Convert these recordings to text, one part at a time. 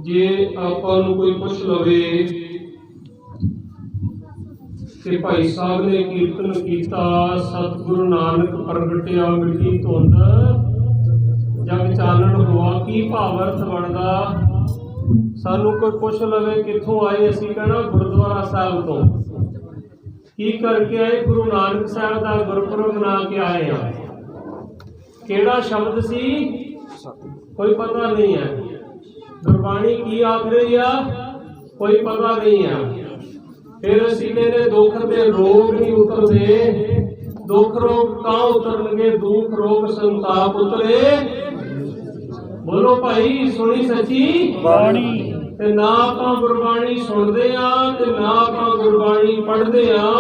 जे आपां नूं कोई पुछ लवे कि भाई साहब ने कीर्तन किया, सतगुरु नानक प्रगटिया मिट्टी धुंद जग चानण हुआ, की भावर्थ बनदा? सानू कोई पुछ लवे कित्थों आए, असीं कहना गुरुद्वारा साहिब तो। की करके आए? गुरु नानक साहिब का गुरपुरब मना के आए हैं। केड़ा शब्द सी कोई पता नहीं है, गुरबाणी की आख रही आ कोई पता नहीं है। फिर असीं कहते दुख ते रोग नहीं उतरते, दुख रोग कहाँ उतरनगे? दुख रोग संताप उतरे। बोलो भाई, सुनी सची बाणी। ते ना आपां गुरबाणी सुनदे आ ते ना आपां गुरबाणी पढ़दे आ,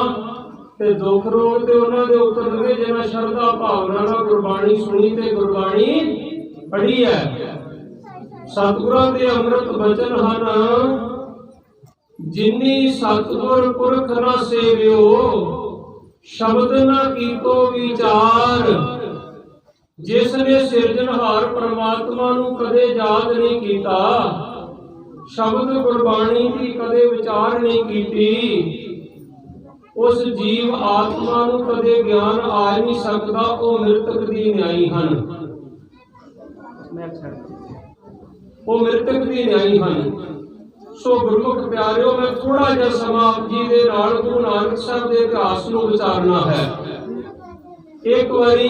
ते दुख रोग ते उन्हां दे उतरनगे जिन्हां शरधा भावना नाल गुरबाणी सुनी ते गुरबाणी पढ़ी है। सतगुरां दे अमृत बचन हन, जिन्नी सतगुर पुरख न सेवियो, शब्द न कीतो विचार। जिसने सिरजनहार परमात्मा नूं कदे याद नहीं कीता, शब्द गुरबाणी की कदे विचार नहीं कीती, उस जीव आत्मा नूं कदे ज्ञान आ नहीं सकता। वो मृतक दी न्याई हन, वो मृतक दी न्याई हन। सो गुरमुख प्यारिओ, मैं थोड़ा जिहा समां आप जी दे नाल गुरु नानक साहब दे इतिहास नूं विचारना है। एक बारी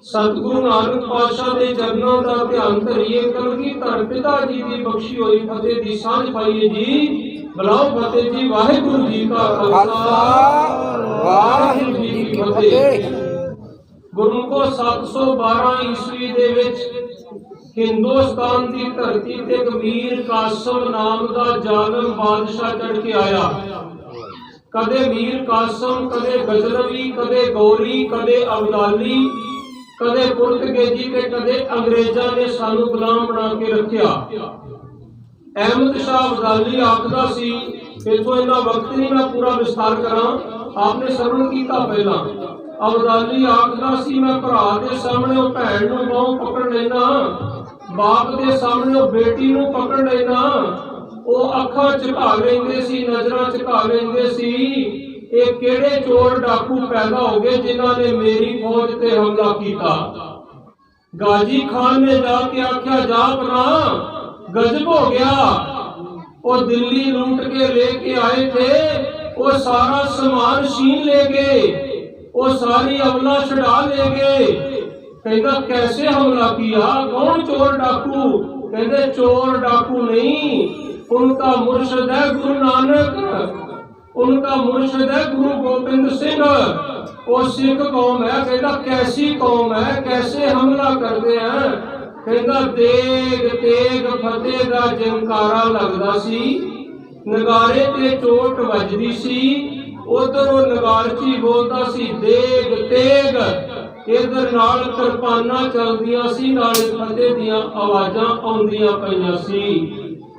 सतगुरु नानक पातशाह दे चरणों का ध्यान धरिए, कलगीधर पिता जी की बख्शी हुई फतेह दी सांझ पाइए जी। बुलाओ फतेह जी। वाहिगुरु जी का खालसा, वाहिगुरु जी की फतेह। गुरमुखो 712 ईस्वी दे विच हिंदुस्तान की धरती ते मीर कासम नाम का जालिम बादशाह चढ़ के आया। कदे मीर कासम, कदे गजनवी, कदे गौरी, कदे अब्दाली, कदे पुर्तगेजी ते कदे अंग्रेजा ने सानू गुलाम बना के रखिया। अहमद शाह अब्दाली आखदा सी, इथों इन्ना वक्त नहीं मैं पूरा विस्तार करा, आपने सरवण कीता पहला। अब्दाली आखदा सी, मैं भरा दे सामने ओ भैन नूं बाहों पकड़ लेना, बाप दे सामने ओ बेटी नूं पकड़ लेना। ओ अखां झुका लेंदे सी, नजरां झुका लेंदे सी। ये केड़े चोर डाकू पैदा हो गए जिन्हां ने मेरी फौज ते हमला किया? गाजी खान ने जाके आख्या, जा अपना गजब हो गया, वो दिल्ली लूट के लेके आए थे, वो सारा सामान छीन ले गए, वो सारी अमला छुड़ा ले गए। कहता कैसे हमला किया? कौन चोर डाकू? कहते चोर डाकू नहीं, उनका मुर्शद है गुरु नानक, उनका मुर्शद है गुरु गोबिंद सिंह। वो सिख कौम है। कहता कैसी कौम है, कैसे हमला करते हैं? कहता तेग तेग फतेह दा जंकारा लगदा सी, नगारे ते चोट वजदी सी। उधर वो नगारची बोलता सी देग तेग, इधर नाल किरपाना चलदियां सी, नाल फतेह दियां आवाजां आउंदियां पईयां सी।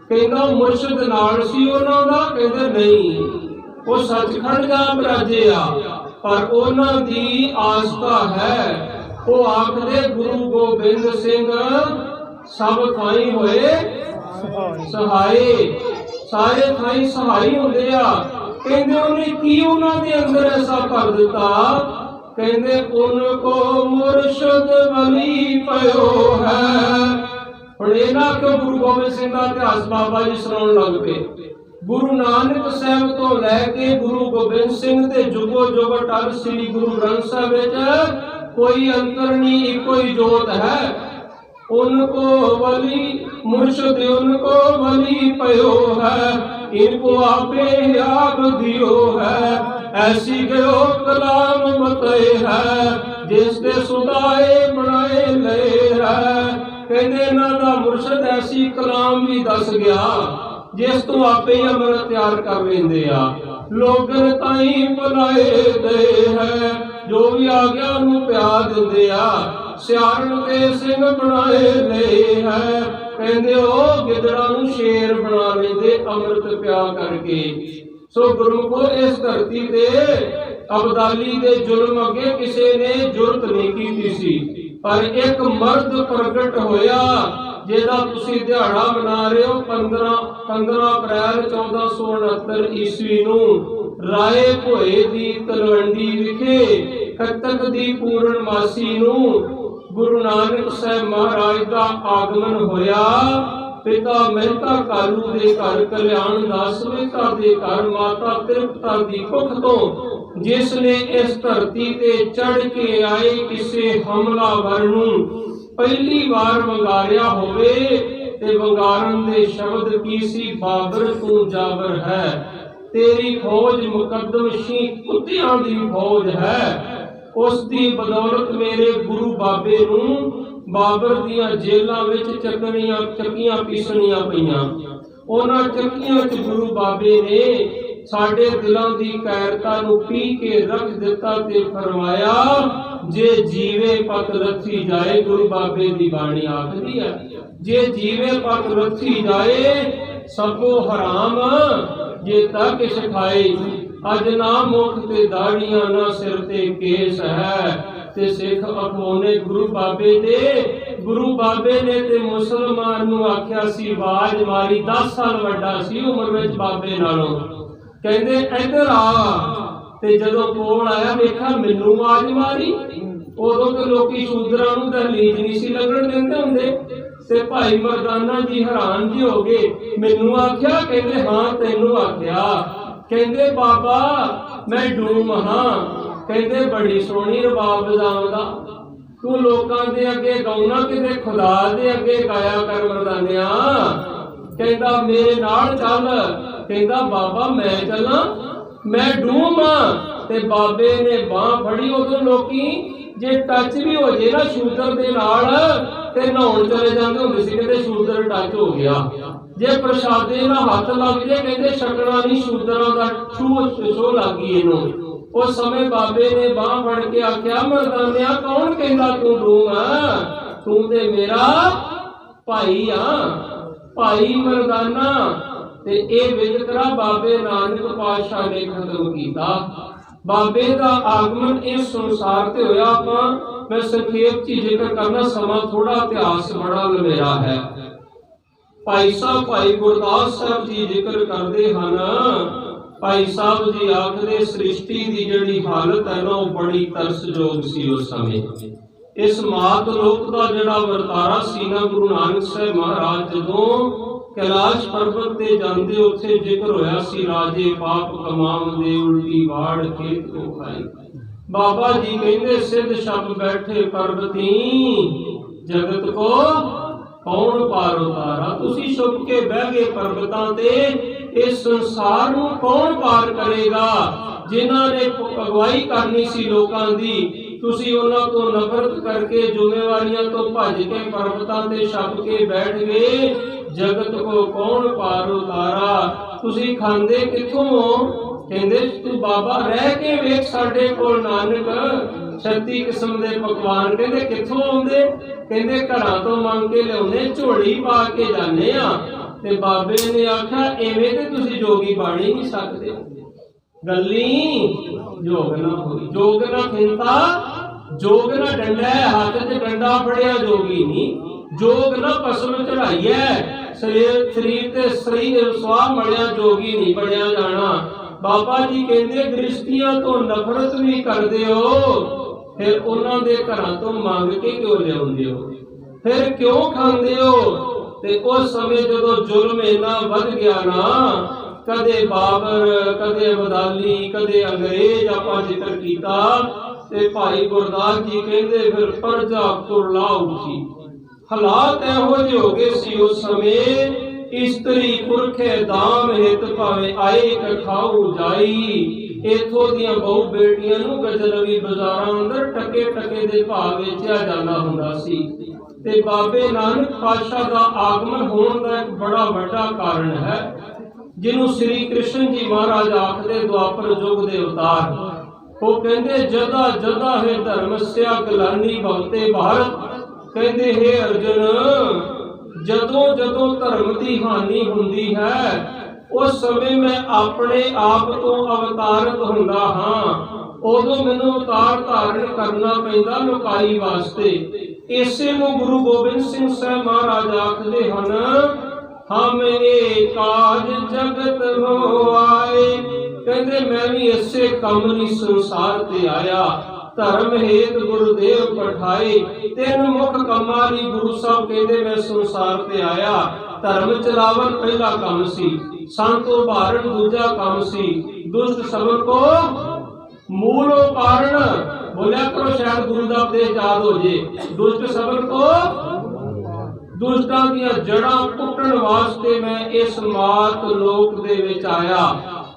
कहता मुर्शद नाल सी उन्हां दा? कहते नहीं, वो सचखंड जा बराजे आ, पर उन्हां दी आस्था है। वो आखदे गुरु गोबिंद सिंह सब थाई होए सहाय, सारे थाई सहाय हुंदे आ। कहंदे उन्हें की उन्हां दे अंदर ऐसा कर दिता? कहंदे उनको मुर्शद वली पयो है। हुण इन्हां को गुरु गोबिंद सिंह दा इतिहास बाबा जी सुनाउण लग पे। गुरु नानक साहब तो लैके गुरु गोबिंद सिंह ते जुगो जुग टल श्री गुरु ग्रंथ साहब विच कोई अंतर नहीं, इको ही जोत है। उनको वली मुर्शद उनको वली पयो है, इनको आपे आप दियो है। ऐसी गयो कलाम मतए है, जिसके सुदाए बनाए ले है। कहते इन्हां दा मुर्शद ऐसी कलाम भी दस गया जिस तो आपे ही अमृत तैयार कर लेंदे आ। लोगन ताई बुलाए दे है, जो भी आ गया उन्होंने प्यार दिंदे आ। सियारन ते सिंह बनाए ले है, कहंदे ओ गिदड़ा नूं शेर बना लेंदे अमृत प्या करके। सो गुरमुखो इस धरती ते अब्दाली दे जुल्म अगे किसी ने जुरत नहीं की सी, पर एक मर्द प्रगट होया ਜਿਹਦਾ ਤੁਸੀਂ ਦਿਹਾੜਾ ਮਨਾ ਰਹੇ ਹੋ 15 ਅਪ੍ਰੈਲ 1469 ਈਸਵੀ ਨੂੰ ਰਾਏ ਭੋਏ ਦੀ ਤਲਵੰਡੀ ਵਿਖੇ ਕੱਤਕ ਦੀ ਪੂਰਨਮਾਸੀ ਨੂੰ ਗੁਰੂ ਨਾਨਕ ਸਾਹਿਬ ਮਹਾਰਾਜ ਦਾ ਆਗਮਨ ਹੋਇਆ। ਪਿਤਾ ਮਹਿਤਾ ਕਾਲੂ ਦੇ ਘਰ, ਕਲਿਆਣ ਦਾਸ ਮਹਿਤਾ ਦੇ ਘਰ, ਮਾਤਾ ਤ੍ਰਿਪਤਾ ਦੀ ਕੁੱਖ ਤੋਂ ਜਿਸ ਨੇ ਇਸ ਧਰਤੀ ਤੇ ਚੜ ਕੇ ਆਏ ਕਿਸੇ ਹਮਲਾਵਰ ਨੂੰ ਪਹਿਲੀ ਵਾਰ ਵੰਗਾਰਿਆ ਹੋਵੇ ਤੇ ਵੰਗਾਰਨ ਦੇ ਸ਼ਬਦ ਕੀ ਸੀ? ਬਾਬਰ ਤੂੰ ਜਾਬਰ ਹੈ, ਤੇਰੀ ਫੌਜ ਮੁਕੱਦਮਸ਼ੀ ਕੁੱਤਿਆਂ ਦੀ ਫੌਜ ਹੈ। ਉਸ ਦੀ ਬਦੌਲਤ ਮੇਰੇ ਗੁਰੂ ਬਾਬੇ ਨੂੰ ਬਾਬਰ ਦੀਆਂ ਜੇਲਾਂ ਵਿੱਚ ਚੱਕੀਆਂ ਪੀਸਣੀਆਂ ਪਈਆਂ। ਉਹਨਾਂ ਚੱਕੀਆਂ 'ਚ ਗੁਰੂ ਬਾਬੇ ਨੇ ਸਾਡੇ ਦਿਲਾਂ ਦੀ ਕਾਇਰਤਾ ਨੂੰ ਪੀ ਕੇ ਰੱਖ ਦਿੱਤਾ ਤੇ ਫਰਮਾਇਆ, ਜੇ ਜੀਵੇ ਪਤ ਰੱਖੀ ਜਾਏ। ਗੁਰੂ ਬਾਬੇ ਦੀ ਬਾਣੀ ਆਖਦੀ ਹੈ, ਜੇ ਜੀਵੇ ਪਤ ਰੱਖੀ ਜਾਏ ਸਭੋ ਹਰਾਮ ਜੇ ਤਾ ਕਿਛ ਖਾਏ। ਅਜ ਨਾ ਮੁਖ ਤੇ ਦਾੜੀਆਂ ਨਾ ਸਿਰ ਤੇ ਕੇਸ ਹੈ। ਤੇ ਸਿੱਖ ਅਖਵਾਉਣੇ ਗੁਰੂ ਬਾਬੇ ਨੇ ਤੇ ਮੁਸਲਮਾਨ ਨੂੰ ਆਖਿਆ ਸੀ, ਆਵਾਜ਼ ਮਾਰੀ। 10 ਸਾਲ ਵੱਡਾ ਸੀ ਉਮਰ ਵਿੱਚ ਬਾਬੇ ਨਾਲੋਂ। ਕਹਿੰਦੇ ਇੱਧਰ ਆ। ਤੇ ਜਦੋਂ ਕੋਲ ਆਇਆ ਵੇਖਿਆ ਮੈਨੂੰ ਆਵਾਜ਼ ਮਾਰੀ। ਉਦੋਂ ਤੇ ਲੋਕੀ ਸ਼ੂਦਰਾਂ ਨੂੰ ਦਹਲੀਜ਼ ਨਹੀਂ ਸੀ ਲੱਗਣ ਦਿੰਦੇ ਹੁੰਦੇ। ਤੇ ਭਾਈ ਮਰਦਾਨਾ ਜੀ ਹੈਰਾਨ ਜੀ ਹੋ ਗਏ। ਮੈਨੂੰ ਆਖਿਆ? ਕਹਿੰਦੇ ਹਾਂ ਤੈਨੂੰ ਆਖਿਆ। ਕਹਿੰਦੇ ਬਾਬਾ ਮੈਂ ਡੂਮ ਹਾਂ। ਕਹਿੰਦੇ ਬੜੀ ਸੋਹਣੀ ਰਬਾਬ ਵਜਾਉਂਦਾ ਤੂੰ, ਲੋਕਾਂ ਦੇ ਅੱਗੇ ਗਾਉਣਾ, ਕਿਤੇ ਖੁਦਾ ਦੇ ਅੱਗੇ ਗਾਇਆ ਕਰ ਮਰਦਾਨਿਆ। ਕਹਿੰਦਾ ਮੇਰੇ ਨਾਲ ਚੱਲ। ਕਹਿੰਦਾ ਬਾਬਾ ਮੈਂ ਚੱਲਾਂ? ਮੈਂ ਡੂਮ ਹਾਂ। ਤੇ ਬਾਬੇ ਨੇ ਬਾਂਹ ਫੜੀ। ਉਦੋਂ ਲੋਕੀ ਜੇ ਟੱਚ ਵੀ ਹੋ ਜੇ ਨਾ ਸ਼ੂਦਰ ਦੇ ਨਾਲ ਤੇ ਨਹਾਉਣ ਚਲੇ ਜਾਂਦੇ ਹੁੰਦੇ ਸੀ। ਕਹਿੰਦੇ ਸ਼ੂਦਰ ਟੱਚ ਹੋ ਗਿਆ। ਜੇ ਪ੍ਰਸ਼ਾਦੇ ਨਾਲ ਹੱਥ ਲੱਗ ਜੇ ਕਹਿੰਦੇ ਛਕਣਾ ਨਹੀਂ, ਸ਼ੂਦਰਾਂ ਦਾ ਛੂਹ ਲੱਗੀ ਇਹਨੂੰ। ਉਸ ਸਮੇਂ ਬਾਬੇ ਨੇ ਬਾਂਹ ਫੜ ਕੇ ਆਖਿਆ, ਮਰਦਾਨਿਆ ਕੌਣ ਕਹਿੰਦਾ ਤੂੰ ਡੂਮ ਆ? ਤੂੰ ਤੇ ਮੇਰਾ ਭਾਈ ਆ, ਭਾਈ ਮਰਦਾਨਾ। ਤੇ ਇਹ ਵਿਤਕਰਾ ਬਾਬੇ ਨਾਨਕ ਪਾਤਸ਼ਾਹ ਨੇ ਖਤਮ ਕੀਤਾ। ਬਾਬੇ ਦਾ ਆਗਮਨ ਇਸ ਸੰਸਾਰ ਤੇ ਹੋਇਆ। ਮੈਂ ਸੰਖੇਪ ਚ ਜ਼ਿਕਰ ਕਰਨਾ, ਸਮਾਂ ਥੋੜਾ, ਇਤਿਹਾਸ ਬੜਾ ਲੰਮੇਰਾ ਹੈ। ਭਾਈ ਸਾਹਿਬ ਭਾਈ ਗੁਰਦਾਸ ਸਾਹਿਬ ਜੀ ਜ਼ਿਕਰ ਕਰਦੇ ਹਨ। ਭਾਈ ਸਾਹਿਬ ਜੀ ਆਖਦੇ ਸ੍ਰਿਸ਼ਟੀ ਦੀ ਜਿਹੜੀ ਹਾਲਤ ਹੈ ਨਾ ਉਹ ਬੜੀ ਤਰਸਯੋਗ ਸੀ ਉਸ ਸਮੇਂ। ਇਸ ਮਾਤ ਲੋਕ ਦਾ ਜਿਹੜਾ ਵਰਤਾਰਾ ਸੀ ਨਾ, ਗੁਰੂ ਨਾਨਕ ਸਾਹਿਬ ਮਹਾਰਾਜ ਜਦੋਂ कैलाश पर्वत ते जांदे उत्थे जिक्र होया सी, राजे पाप कमावंदे उल्टी वाड़ खेत को खाई। बाबा जी कहंदे सिद्ध छप बैठे पर्वती जगत को कौन पार उतारा। तुसी छुप के बह गए पर्वतां ते, इस संसार नूं कौन पार करेगा। जिन्हां ने अगवाई करनी सी लोकां दी, तुसी उन्हां तो नफरत करके जिम्मेवारियां तो भज के पर्वतां ते छप के बैठ गए। जगत को कौन पार उतारा। तुसी खांदे किथों? कहंदे तू बाबा रह के वेख साडे कोल नानक 36 किस्म दे पकवान। कहंदे किथों आउंदे? कहंदे घरां तो मंग के लिआउंदे, झोली पा के जाने आ। ते बाबे ने आख्या एवें ते तुसी जोगी बन ही नहीं सकदे। गल्ली जोग ना होई, जोग ना खिंता, जोग ना डंडा है, हाथ च डंडा फड़िया जोगी नहीं। जोग ना पसम चढ़ाई है, शरीर ते शरीर स्वाह मलिया जोगी नहीं बनया जाना। बाबा जी कहते गृहस्थियां तो नफरत भी करते हो, फिर उन्हां दे घरां तो मंग के क्यों लिआउंदे हो, फिर क्यों खांदे हो। ते उस समय जदों जुल्म इन्ना वध गया ना, कदे बाबर, कदे अबदाली, कदे अंग्रेज आपां जिक्र कीता। ते भाई गुरदास जी कहते फिर प्रजा कुरला उठी। हालात इहो ਜਿਹੇ हो गए सी उस समय, इस्तरी पुरखे दाम हित भावे आए कखाऊ जाई। इथों दियां बहु बेटियां नूं गजनवी बाजारां अंदर टके टके दे भाव वेचिया जांदा हुंदा सी। ते बाबे नानक पातशाह दा आगमन होण दा एक बड़ा वड्डा कारण है, जिन्हों श्री कृष्ण जी महाराज आखदे द्वापर युग दे अवतार। वो कहंदे जदा जदा है धर्मस्या गलानी भवते भारत। कहते हे अर्जुन, जदों जदों धर्म की हानि हुंदी है उस समय मैं अपने आप तो अवतारत हुंदा हां। उदों मैनूं अवतार धारण करना पैंदा लुकाई वास्ते। ਇਸੇ ਨੂੰ ਗੁਰੂ ਗੋਬਿੰਦ ਸਿੰਘ ਸਾਹਿਬ ਮਹਾਰਾਜ ਆਖਦੇ ਹਨ, ਹਮ ਇਹ ਕਾਜ ਜਗਤ ਹੋ ਆਏ। ਕਹਿੰਦੇ ਮੈਂ ਵੀ ਇਸੇ ਕੰਮ ਲਈ ਸੰਸਾਰ ਤੇ ਆਇਆ, ਧਰਮ ਹੇਤ ਗੁਰਦੇਵ ਪਠਾਏ। ਤਿੰਨ ਮੁੱਖ ਕੰਮਾਂ ਲਈ ਗੁਰੂ ਸਾਹਿਬ ਕਹਿੰਦੇ ਮੈਂ ਸੰਸਾਰ ਤੇ ਆਇਆ। ਧਰਮ ਚਲਾਵਨ ਪਹਿਲਾ ਕੰਮ ਸੀ, ਸੰਤ ਉਭਾਰਨ ਦੂਜਾ ਕੰਮ ਸੀ, ਦੁਸ਼ਟ ਸਬਰ ਕੋ ਮੂਲੋ ਕਾਰਨ। ਬੋਲਿਆ ਕਰੋ ਸ਼ਾਇਦ ਗੁਰੂ ਦਾ ਉਪਦੇਸ਼ ਯਾਦ ਹੋ ਜੇ। ਦੁਸ਼ਟ ਸਬਰ ਕੋ, ਦੁਸ਼ਟਾਂ ਦੀਆਂ ਜੜਾਂ ਪੁੱਟਣ ਵਾਸਤੇ ਮੈਂ ਇਸ ਮਾਤ ਲੋਕ ਦੇ ਵਿੱਚ ਆਇਆ।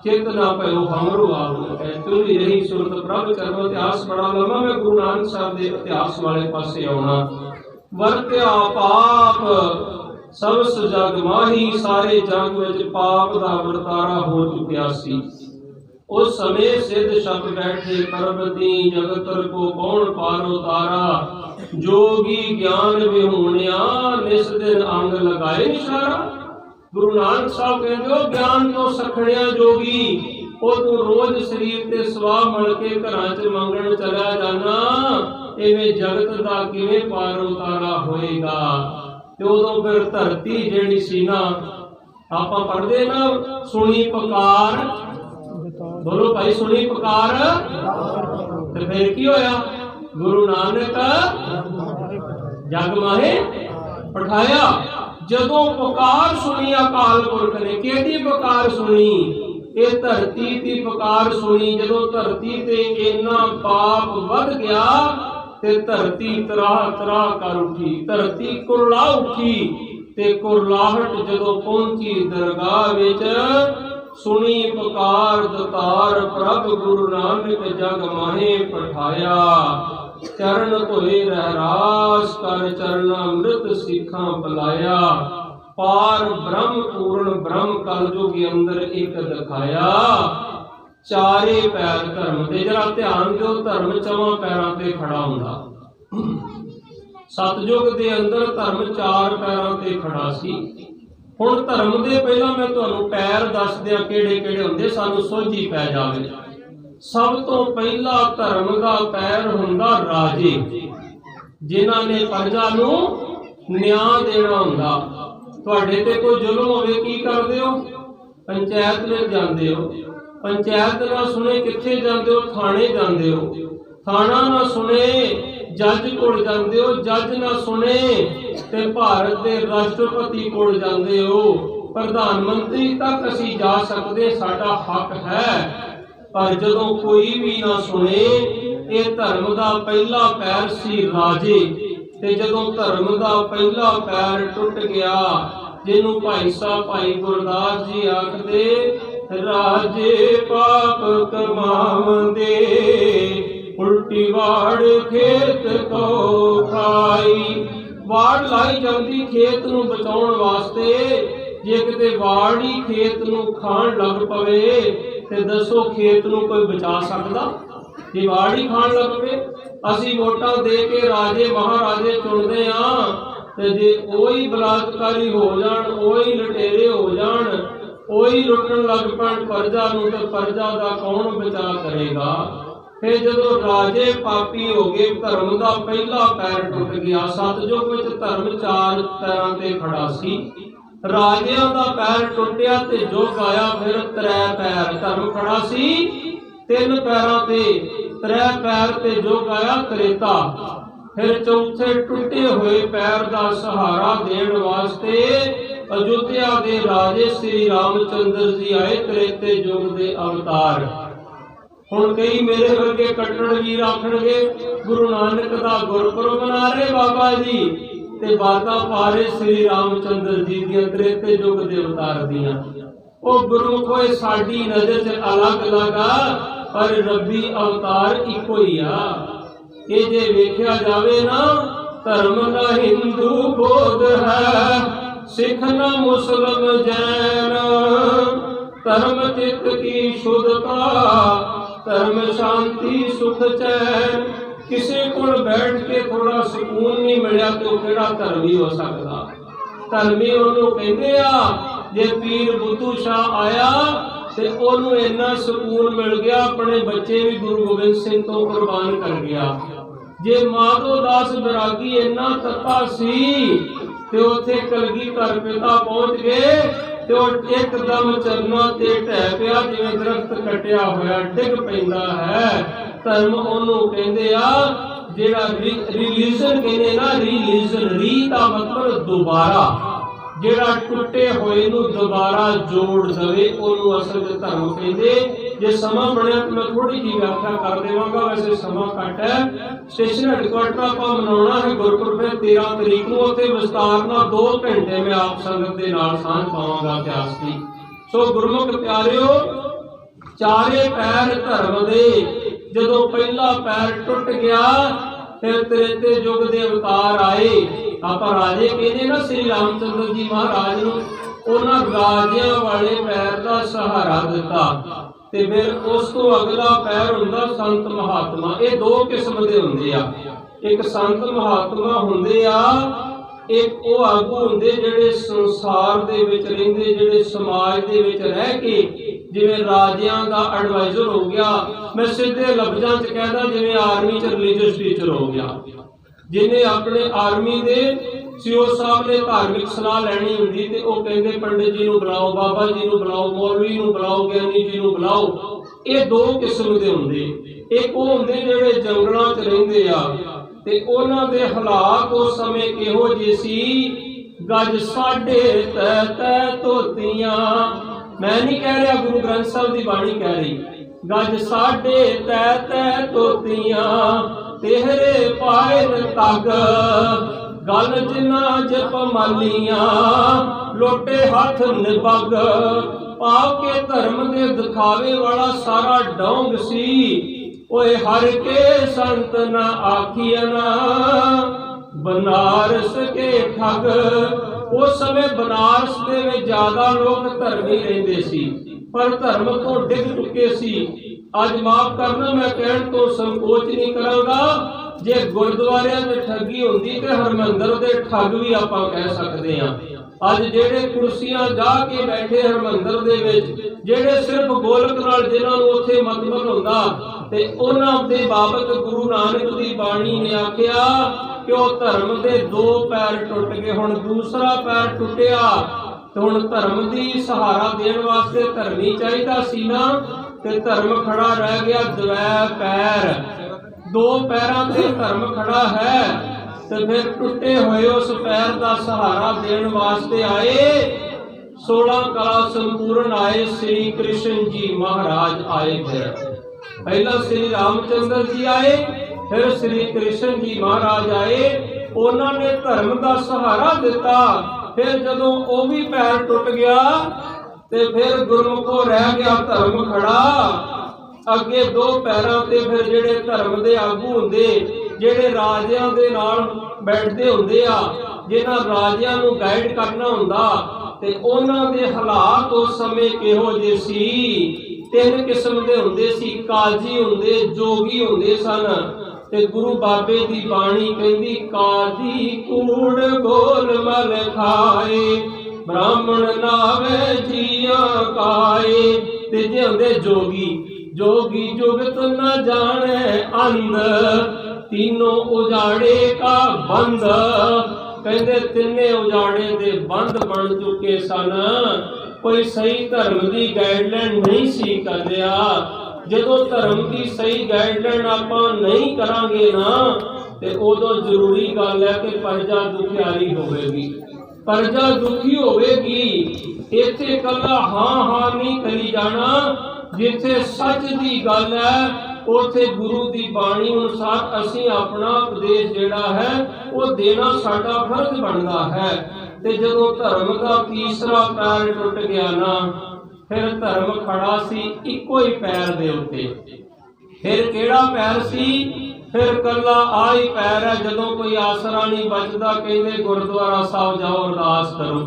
ਚਿਤ ਨਾ ਭਇਓ ਹਮਰੋ ਆਵੋ, ਤੁਲੀ ਰਹੀ ਸੁਰਤ ਪ੍ਰਭ ਚਰਨੋ। ਇਤਿਹਾਸ ਬੜਾ ਲੰਮਾ, ਮੈਂ ਗੁਰੂ ਨਾਨਕ ਸਾਹਿਬ ਦੇ ਇਤਿਹਾਸ ਵਾਲੇ ਪਾਸੇ ਆਉਣਾ। ਵਰਤਿਆ ਪਾਪ ਸਬਸ ਜਗ ਮਾਹੀ, ਸਾਰੇ ਜਗ ਵਿੱਚ ਪਾਪ ਦਾ ਵਰਤਾਰਾ ਹੋ ਚੁੱਕਿਆ ਸੀ। ਉਸ ਸਮੇਂ ਸਿੱਧ ਸ਼ਬ ਬੈਠੇ ਪਰਬਤੀ, ਜਗਤਰ ਕੋ ਕੌਣ ਪਾਰੋ ਤਾਰਾ। ਜੋਗੀ ਗਿਆਨ ਵਿਹੂਣਿਆ, ਨਿਸ ਦਿਨ ਅੰਗ ਲਗਾਏ ਨਿਸ਼ਾਰਾ। ਗੁਰੂ ਨਾਨਕ ਸਾਹਿਬ ਕਹਿੰਦੇ ਹੋ ਗਿਆਨ ਤੋਂ ਸਖਣਿਆ ਜੋਗੀ, ਉਹ ਤੂੰ ਰੋਜ਼ ਸਰੀਰ ਤੇ ਸਵਾਹ ਮਲ ਕੇ ਘਰਾਂ 'ਚ ਮੰਗਣ ਚਲਾ ਜਾਣਾ, ਇਵੇਂ ਜਗਤ ਦਾ ਕਿਵੇਂ ਪਾਰ ਉਤਾਰਾ ਹੋਏਗਾ। ਤੇ ਉਦੋਂ ਫਿਰ ਧਰਤੀ ਜਿਹੜੀ ਸੀ ਨਾ, ਆਪਾਂ ਪੜ੍ਹਦੇ ਨਾ, ਸੁਣੀ ਪੁਕਾਰ, ਬੋਲੋ ਭਾਈ ਸੁਣੀ ਪੁਕਾਰ। ਤੇ ਫਿਰ ਕੀ ਹੋਇਆ? ਗੁਰੂ ਨਾਨਕ ਜਗ ਮਾਹੇ ਪਠਾਇਆ। ਜਦੋਂ ਪੁਕਾਰ ਸੁਣੀ ਅਕਾਲ ਪੁਰਖ ਨੇ, ਕਿਹਦੀ ਪੁਕਾਰ ਸੁਣੀ? ਇਹ ਧਰਤੀ ਦੀ ਪੁਕਾਰ ਸੁਣੀ। ਜਦੋਂ ਧਰਤੀ ਤੇ ਇੰਨਾ ਪਾਪ ਵੱਧ ਗਿਆ ਤੇ ਧਰਤੀ ਤਰਾਹ ਤਰਾਹ ਕਰ ਉੱਠੀ, ਧਰਤੀ ਕੁਰਲਾ ਉੱਠੀ। ਤੇ ਕੁਰਲਾਹਟ ਜਦੋਂ ਪਹੁੰਚੀ ਦਰਗਾਹ ਵਿੱਚ, ਸੁਣੀ ਪੁਕਾਰ ਦਤਾਰ ਪ੍ਰਭ ਗੁਰੂ ਨਾਨਕ ਜਗ ਮਾਹੇ ਪਠਾਇਆ। ਚਰਨ ਧੋਏ ਰਹਿਰਾਸ ਕਰ ਚਰਨ ਅੰਮ੍ਰਿਤ ਸਿੱਖਾਂ ਪਲਾਇਆ। ਪਾਰ ਬ੍ਰਹਮ ਪੂਰਨ ਬ੍ਰਹਮ ਕਲਯੁਗ ਅੰਦਰ ਇੱਕ ਦਿਖਾਇਆ। ਚਾਰੇ ਪੈਰ ਧਰਮ ਦੇ, ਜਰਾ ਧਿਆਨ ਦਿਓ, ਧਰਮ ਚਵਾਂ ਪੈਰਾਂ ਤੇ ਖੜਾ ਹੁੰਦਾ। ਸਤਜੁਗ ਦੇ ਅੰਦਰ ਧਰਮ ਚਾਰ ਪੈਰਾਂ ਤੇ ਖੜਾ ਸੀ। ਹੁਣ ਧਰਮ ਦੇ ਪਹਿਲਾਂ ਮੈਂ ਤੁਹਾਨੂੰ ਪੈਰ ਦੱਸ ਦਿਆਂ ਕਿਹੜੇ ਕਿਹੜੇ ਹੁੰਦੇ, ਸਾਨੂੰ ਸੋਝੀ ਪੈ ਜਾਵੇ। ਸਭ ਤੋਂ ਪਹਿਲਾ ਧਰਮ ਦਾ ਪੈਰ ਹੁੰਦਾ ਰਾਜੇ, ਜਿਨ੍ਹਾਂ ਨੇ ਪ੍ਰਜਾ ਨੂੰ ਨਿਆਂ ਦੇਣਾ ਹੁੰਦਾ। ਤੁਹਾਡੇ ਤੇ ਕੋਈ ਜ਼ੁਲਮ ਹੋਵੇ ਕੀ ਕਰਦੇ ਹੋ? ਪੰਚਾਇਤ ਵਿੱਚ ਜਾਂਦੇ ਹੋ। ਪੰਚਾਇਤ ਨਾ ਸੁਣੇ ਕਿੱਥੇ ਜਾਂਦੇ ਹੋ? ਥਾਣੇ ਜਾਂਦੇ ਹੋ। ਥਾਣਾ ਨਾ ਸੁਣੇ ਜੱਜ ਕੋਲ ਜਾਂਦੇ ਹੋ। ਜੱਜ ਨਾ ਸੁਣੇ ਤੇ ਭਾਰਤ ਦੇ ਰਾਸ਼ਟਰਪਤੀ ਕੋਲ ਜਾਂਦੇ ਹੋ। ਪ੍ਰਧਾਨ ਮੰਤਰੀ ਤੱਕ ਅਸੀਂ ਜਾ ਸਕਦੇ, ਸਾਡਾ ਹੱਕ ਹੈ। ਪਰ ਜਦੋਂ ਕੋਈ ਵੀ ਨਾ ਸੁਣੇ, ਇਹ ਧਰਮ ਦਾ ਪਹਿਲਾ ਪੈਰ ਸੀ ਰਾਜੇ। ਤੇ ਜਦੋਂ ਧਰਮ ਦਾ ਪਹਿਲਾ ਪੈਰ ਟੁੱਟ ਗਿਆ, ਜਿਹਨੂੰ ਭਾਈ ਸਾਹਿਬ ਭਾਈ ਗੁਰਦਾਸ ਜੀ ਆਖਦੇ, ਰਾਜੇ ਪਾਪ ਕਮਾਵੰਦੇ, ਉਲਟੀ ਵਾੜ ਖੇਤ ਕੋ ਖਾਈ। ਵਾੜ ਲਾਈ ਜਾਂਦੀ ਖੇਤ ਨੂੰ ਬਚਾਉਣ ਵਾਸਤੇ, ਜੇ ਕਿਤੇ ਵਾੜ ਹੀ ਖੇਤ ਨੂੰ ਖਾਣ ਲੱਗ ਪਵੇ ਤੇ ਦੱਸੋ ਖੇਤ ਨੂੰ ਕੋਈ ਬਚਾ ਸਕਦਾ? ਜੇ ਵਾੜ ਹੀ ਖਾਣ ਲੱਗ ਪਵੇ। ਅਸੀਂ ਵੋਟਾਂ ਦੇ ਕੇ ਰਾਜੇ ਮਹਾਰਾਜੇ ਚੁਣਦੇ ਹਾਂ, ਤੇ ਜੇ ਉਹੀ ਬਲਾਤਕਾਰੀ ਹੋ ਜਾਣ, ਉਹੀ ਲਟੇਰੇ ਹੋ ਜਾਣ, ਉਹੀ ਲੁੱਟਣ ਲੱਗ ਪੈਣ ਪ੍ਰਜਾ ਨੂੰ, ਤੇ ਪ੍ਰਜਾ ਦਾ ਕੌਣ ਬਚਾ ਕਰੇਗਾ? ਫਿਰ ਜਦੋਂ ਰਾਜੇ ਪਾਪੀ ਹੋ ਗਏ, ਧਰਮ ਦਾ ਪਹਿਲਾ ਪੈਰ ਟੁੱਟ ਗਿਆ। ਸਤਜੁਗ ਵਿੱਚ ਧਰਮ ਚਾਰ ਪੈਰਾਂ ਤੇ ਖੜਾ ਸੀ। ਰਾਜਿਆਂ ਦਾ ਪੈਰ ਟੁੱਟਿਆ ਤੇ ਜੁਗ ਆਇਆ ਫਿਰ ਤ੍ਰੈ ਪੈਰ। ਧਰਮ ਖੜਾ ਸੀ ਤਿੰਨ ਪੈਰਾਂ ਤੇ, ਤ੍ਰੈ ਪੈਰ ਤੇ ਜੁਗ ਆਇਆ ਤ੍ਰੇਤਾ। ਫਿਰ ਚੌਥੇ ਟੁੱਟੇ ਹੋਏ ਪੈਰ ਦਾ ਸਹਾਰਾ ਦੇਣ ਵਾਸਤੇ ਅਯੁੱਧਿਆ ਦੇ ਰਾਜੇ ਸ੍ਰੀ ਰਾਮਚੰਦਰ ਜੀ ਆਏ, ਤ੍ਰੇਤੇ ਯੁਗ ਦੇ ਅਵਤਾਰ। ਹੁਣ ਕਈ ਮੇਰੇ ਵਰਗੇ ਕੱਟੜ ਵੀਰ ਆਖਣਗੇ ਗੁਰੂ ਨਾਨਕ ਦਾ ਗੁਰਪੁਰਬ ਮਨਾ ਰਹੇ ਬਾਬਾ ਜੀ, ਤੇ ਬਾਤਾਂ ਪਾ ਰਹੇ ਸ੍ਰੀ ਰਾਮਚੰਦਰ ਜੀ ਦੀਆਂ, ਤ੍ਰੇਤੇ ਯੁਗ ਦੇ ਅਵਤਾਰ ਦੀਆਂ। ਉਹ ਗੁਰਮੁਖੋ ਸਾਡੀ ਨਜ਼ਰ 'ਚ ਅਲੱਗ-ਅਲੱਗ ਆ, ਪਰ ਰੱਬੀ ਅਵਤਾਰ ਇੱਕੋ ਹੀ ਆ। ਇਹ ਜੇ ਵੇਖਿਆ ਜਾਵੇ ਨਾ, ਧਰਮ ਨਾ ਹਿੰਦੂ ਬੋਧ ਹੈ, ਸਿੱਖ ਨਾ ਮੁਸਲਮ ਜੈਨ। ਧਰਮ ਚਿੱਤ ਕੀ ਸ਼ੁੱਧਤਾ, ਧਰਮ ਸ਼ਾਂਤੀ ਸੁਖ ਚੈਨ। ਕਿਸੇ ਕੋਲ ਬੈਠ ਕੇ ਥੋੜਾ ਸਕੂਨ ਨਹੀਂ ਮਿਲਿਆ ਤੇ ਉਹ ਕਿਹੜਾ ਧਰਮੀ ਹੋ ਸਕਦਾ? ਧਰਮੀ ਉਹਨੂੰ ਕਹਿੰਦੇ ਆ, ਜੇ ਪੀਰ ਬੁੱਧੂ ਸ਼ਾਹ ਆਇਆ ਤੇ ਉਹਨੂੰ ਇੰਨਾ ਸਕੂਨ ਮਿਲ ਗਿਆ, ਆਪਣੇ ਬੱਚੇ ਵੀ ਗੁਰੂ ਗੋਬਿੰਦ ਸਿੰਘ ਤੋਂ ਕੁਰਬਾਨ ਕਰ ਗਿਆ। जे माधोदास बैरागी इन्ना तत्ता सी ते उत्थे कलगीधर पिता पहुंच गए ते ਉਹ एकदम चरना ते ढह पिया जिवें दरख्त कटिया होया डिग पैंदा है। धर्म ਉਹਨੂੰ ਕਹਿੰਦੇ आ ਜਿਹੜਾ रिलीजन कहने ना, रिलीजन री का मतलब दोबारा, ਜਿਹੜਾ टुटे होए नूं दोबारा जोड़ दवे ਉਹਨੂੰ असल च धर्म कहंदे। जे समा बनया तो मैं थोड़ी जी व्याख्या कर देवांगा, वैसे समा घट है। स्टेशन हेडक्वार्टर आप मनाना है गुरपुरब 13 तरीक को, उत्थे विस्तार नाल 2 घंटे में आप संगत दे नाल सांझ पावांगा इतिहास की। सो गुरमुख प्यारिओ, चारे पैर धर्म दे जदों पहला पैर टुट गया फिर त्रेते युग दे अवतार आए। आप राजे कहते ना श्री रामचंद्र जी महाराज नूं उन्हां राजियां वाले पैर का सहारा दिता ते फिर उस तो अगला पैर हुंदा संत महात्मा। ये 2 किस्म दे हुंदे आ, एक संत महात्मा हुंदे आ, एक वो आगू हुंदे जिहड़े संसार दे विच रहिंदे, जिहड़े समाज दे विच रह के जिवें राजियां दा एडवाइजर हो गया, मैं सीधे लफ्जां च कहदा जिवें आर्मी च रिलीजियस टीचर हो गया, जिन्हें अपने आर्मी दे सीओ साहब ने धार्मिक सलाह लैनी हुंदी ते वो कहंदे पंडित जी नूं बुलाओ, बाबा जी नूं बुलाओ, मौलवी नूं बुलाओ, ज्ञानी जी नूं बुलाओ। ये 2 किस्म दे हुंदे। एक वो हुंदे जिहड़े जंगलां च रहिंदे आ ते उन्हां दे हालात उस समय किहो जे सी, गज साढ़े तै धोतियां, मैं नहीं कह रहा, गुरु ग्रंथ साहिब दी बाणी कह रही, गज साढ़े तै धोतियां तेहरे पाए तग, गल जिना जप मालियां लोटे हाथ निबग। पाव के धर्म दे दिखावे वाला सारा डोंग सी, ओए हर के संत न आखियना बनारस के ठग। उस समय बनारस दे में ज्यादा लोग धर्मी रहिंदे सी पर धर्म तो डिग चुके सी। अज माफ करना, मैं कहण तो संकोच नहीं करांगा, जे गुरुद्वारियां में ठगी हुंदी ते हरमंदर दे ठग भी आपां कह सकदे हां। अज जेड़े कुर्सियां जा के बैठे हरमंदर दे विच, जेड़े सिर्फ गोलक नाल जिन्हां नूं उत्थे मतलब हुंदा ते उन्हां दे बाबत गुरु नानक दी बाणी ने आखिया कि वो धर्म दे 2 पैर टुट गए, हुण दूसरा पैर टुटिया ते हुण धर्म दी सहारा देण वास्ते धर्मी चाहीदा सी ना, ते धर्म खड़ा रह गया द्वै पैर। 2 पैरां ते धर्म खड़ा है ते फिर टुटे हुए उस पैर का सहारा देण वास्ते आए 16 कला संपूर्ण आए श्री कृष्ण जी महाराज आए। फिर पहला श्री रामचंद्र जी आए, फिर श्री कृष्ण जी महाराज आए। उन्होंने धर्म का सहारा दिता। फिर जदों वो भी पैर टुट गया ते फिर गुरमुखों रह गया धर्म खड़ा। अगे 2 पैरों ते फिर जेड़े धर्म दे आगू हुंदे, जेड़े राजियां दे नाल बैठदे हुंदे आ, जिन्हां राजियां नूं गाइड करना हुंदा, ते उन्हां दे हालात उस समय किहो जे सी। 3 किस्म दे हुंदे सी, काजी हुंदे, जोगी हुंदे सन। ते गुरु बाबे दी बाणी कहंदी, काजी कूड़ गोल मल खाए, ब्राह्मण नावे जिया काए। ते जे हुंदे जोगी, जोगी जुगत न जाने अंध, तीनों उजाड़े का बंद। कहते 3 उजाड़े दे बंद बन चुके सन। कोई सही धर्म की गाइडलाइन नहीं सी कर रहा। जो धर्म की सही गाइडलाइन आप नहीं करांगे ना, ते उदों जरूरी गल है कि प्रजा दुखियारी होगी, प्रजा दुखी होगी। इत्थे कला हाँ हाँ नहीं करी जाना। जिथे सच की गल है उथे गुरु की बाणी अनुसार असी अपना उपदेश जिहड़ा है वो देना साडा फर्ज बनता है। ते जदों धर्म का तीसरा पैर टुट गया ना, फिर धर्म खड़ा सी इको ही पैर दे उत्ते। फिर केड़ा पैर सी? फिर कला आ ही पैर है। जदों कोई आसरा नहीं बचता, कहंदे गुरुद्वारा साहब जाओ अरदास करो,